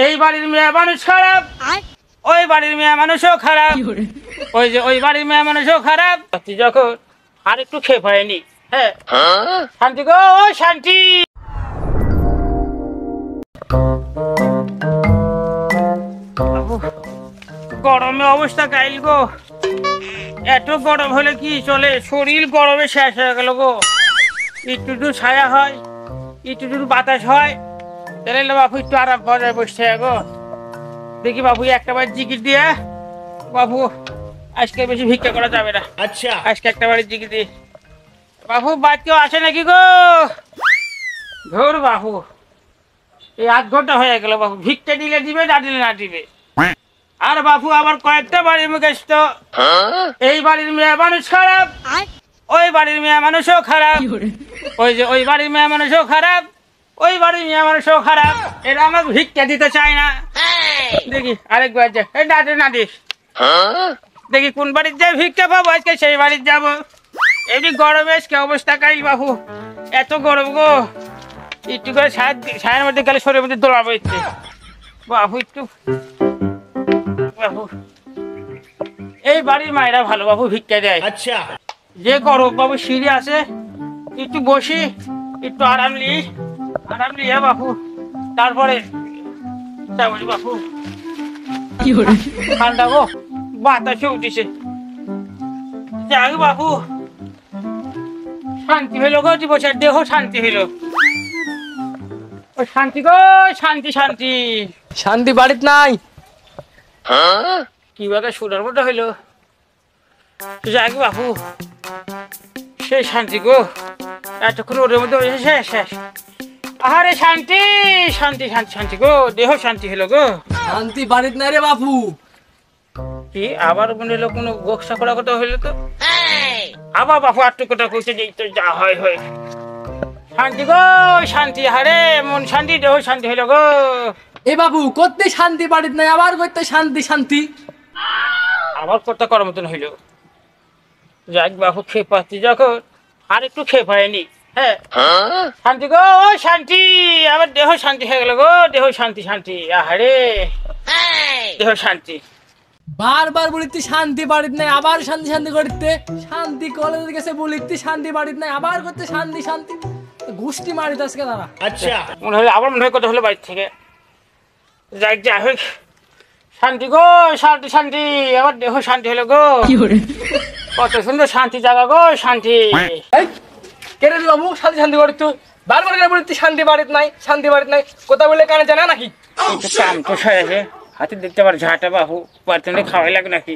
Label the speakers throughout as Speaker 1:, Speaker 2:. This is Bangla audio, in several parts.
Speaker 1: এই বাড়ির মেয়ে মানুষ খারাপ, ওই বাড়ির মেয়ে মানুষও খারাপ, ওই যে ওই বাড়ির মেয়ে মানুষও খারাপ। যখন আর একটু খেয়ে পায়নি। হ্যাঁ শান্তি গো, ও শান্তি। গরমে অবস্থা কাইল গো, এত গরম হলে কি চলে, শরীর গরমে শেষ হয়ে গেল গো। একটু একটু ছায়া হয়, একটু একটু বাতাস হয়, তাহলে বাপু একটু আরাম পাওয়া যায় বসে গো। দেখি বাবু একটা বার জিকির দিয়ে, বাবু আজকে বেশি ভিক্ষা করা যাবে না। আচ্ছা আজকে একটা বাড়ি জিকির দিয়ে বাবু, বাদ কেউ আসে নাকি গো? ধর বাবু, এই 8 ঘন্টা হয়ে গেল বাবু, ভিক্ষা দিলে দিবে, না দিলে না দিবে। আর বাবু আবার কয়েকটা বাড়ির মুখে তো এই বাড়ির মেয়ে মানুষ খারাপ, ওই বাড়ির মেয়ে মানুষও খারাপ, ওই যে ওই বাড়ির মেয়ে মানুষও খারাপ, ওই বাড়ির মেয়ে মানুষও খারাপ। এরা আমাকে ভিক্ষা দিতে চায় না। দেখি আরেকবার যা, এই না দিস না দিস, দেখি কোন বাড়ির যাই ভিক্ষা পাবো, আজকে সেই বাড়ির যাবো। এমনি গরমে আজকে অবস্থা কাইল বাবু, এত গরম গো, একটু করে ছায়ের মধ্যে গেলে শরীরের মধ্যে দৌড়াবো ইচ্ছে বাবু একটু। বাবু এই বাড়ির মায়েরা ভালো বাবু, ভিক্ষা দেয়। আচ্ছা যে গরম বাবু, সিঁড়ি আছে, একটু বসি, একটু আরাম লিয়ে বাবু, তারপরে বাবু ঠান্ডা গো, বাতাসে উঠিছে। যাক বাবু, শান্তি হইল গো, দিবসের দেহ শান্তি হইল। শান্তি গো, শান্তি শান্তি
Speaker 2: শান্তি বাড়িত নাই।
Speaker 1: কি বাবা সোনার মতো হইল। যাক বাবু, সেই শান্তি গো, এতক্ষণ ওদের মধ্যে শেষ শেষ। আরে শান্তি শান্তি শান্তি শান্তি গো, দেহ শান্তি হইল গো।
Speaker 2: শান্তি বাড়িত নাই রে বাপু।
Speaker 1: কি আবার মনে হলো কোনো গোসা করা কথা হইলো তো? আবার বাপু আটটু কথা কইতে যাই তো, যা হয় হয়। শান্তি গো শান্তি, হারে মন শান্তি, দেহ শান্তি হইল গো।
Speaker 2: এ বাবু করতে শান্তি বাড়িত নাই, আবার করতে শান্তি শান্তি,
Speaker 1: আবার কথা করার মতন হইল। যাক বাবু, খেয়ে পাচ্ছি যখন আর একটু খেয়ে পায়নি। হ্যাঁ শান্তি গো, ও শান্তি, আবার দেহ শান্তি হয়ে গেল গো, দেহ শান্তি শান্তি, আহারে দেহ শান্তি।
Speaker 2: বারবার বলিতে শান্তি বাড়িত নাই, আবার শান্তি শান্তি করিতে, শান্তি কলেজে গেছে বলিতে শান্তি বাড়িত নাই, আবার করতে শান্তি শান্তি, গোষ্ঠী মারিত আজকে তারা।
Speaker 1: আচ্ছা মনে হলো আবার মনে হয় কথা হলো বাড়ির থেকে। যাক যা হোক, শান্তি গো শান্তি শান্তি, আবার দেহ শান্তি হলো গো। কত সুন্দর শান্তি জায়গা গো, শান্তি।
Speaker 2: কেটে দি বাবু, শান্তি শান্তি করিত, বারবার বলিতে শান্তি বাড়িত নাই, শান্তি বাড়িত নাই, কথা বললে কানে জানা নাকি?
Speaker 1: কাম তো সয়ে হাতে দেখতে পার ঝাঁটা বাবু, বাড়িতে খাওয়াই লাগে নাকি?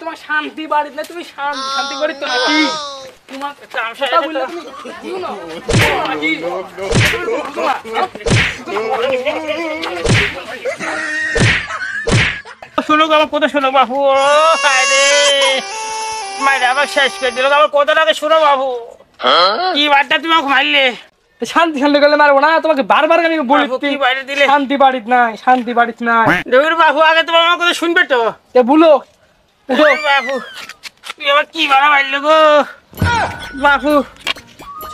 Speaker 2: তোমার শান্তি বাড়িত নাই, তুমি শান্তি শান্তি করিত নাকি? তোমার কাম সয়ে বললে তুমি
Speaker 1: শোনো আমার কথা, শোনো বাবু। মায়ের আবার শেষ করে দিল আমার কথাটাকে, শোনো বাবু। কি বারটা তুমি আমাকে মারলে?
Speaker 2: শান্তি শান্তি করলে মারবো না তোমাকে, বারবার আমি বলি
Speaker 1: দিলে
Speaker 2: শান্তি বাড়িত নাই, শান্তি বাড়িত নাই।
Speaker 1: দেখুন বাবু, আগে তোমার আমার কথা শুনবে তো?
Speaker 2: বলো
Speaker 1: বাবু, তুই আবার কি বাড়া মারলে গো বাবু?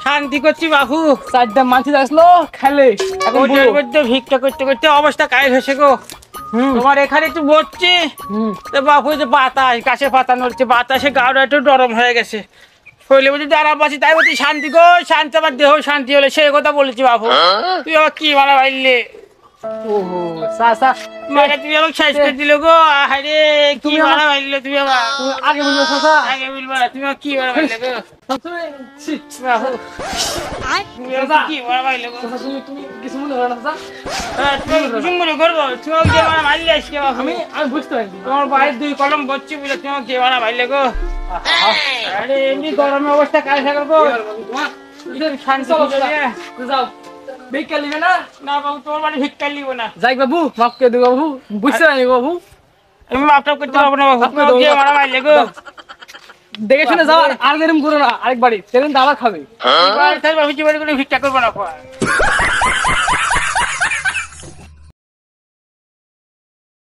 Speaker 1: শান্তি করছি বাবু,
Speaker 2: 4টা মাছি আসলো খেলে,
Speaker 1: ওদের মধ্যে ভিক্ষা করতে করতে অবস্থা কাহিল হয়েছে গো। তোমার এখানে একটু বসছি তো বাবু, যে বাতাস, গাছে পাতা নড়ছে, বাতাসে গাড়া একটু নরম হয়ে গেছে, শরীরে বলছি আরাম পাচ্ছি, তাই বলছি শান্তি গো শান্তি, আমার দেহ শান্তি হলে সেই কথা বলেছি বাবু। তুই আবার কি মারা মারলে?
Speaker 2: ওহো সাসা
Speaker 1: মানে তুমি আমাকে শেষ করে দিলে গো, আরে কি মারা মারলে তুমি আবার?
Speaker 2: আগে বলবো সাসা,
Speaker 1: আগে বলবো না, তুমি কি মারা মারলে গো বাবু? তুমি কি মারা মারলে গো?
Speaker 2: তুমি কিছু মনে করো না সাসা,
Speaker 1: তুমি কিছু মনে করবো? তুমি আমাকে মারা মারলে আজকে বাবু?
Speaker 2: আমি বুঝতে পারছি
Speaker 1: তোমার বাইরের 2 কলম বচ্ছি বলে তুমি আমাকে মারা মারলে গো। আরে এমনি গরমের অবস্থা কাজ থাকবে গো, শান্তি
Speaker 2: যাও ভিক্ষা নিবে না।
Speaker 1: না বাবু, তোমার বাড়ি ভিক্ষা নিব না।
Speaker 2: যাই বাবু, মাফ করে দেবো বাবু, বুঝতে পারিনি বাবু,
Speaker 1: আমি মাপটাপ করতে পারবো না বাবু, তুমি মারা মারলে গো।
Speaker 2: দেখে শুনে যাও, আর এরকম করো না, আরেক বাড়ি সেদিন দাবার খাবে।
Speaker 1: বাবু কি বাড়ি করে ভিক্ষা করবো না।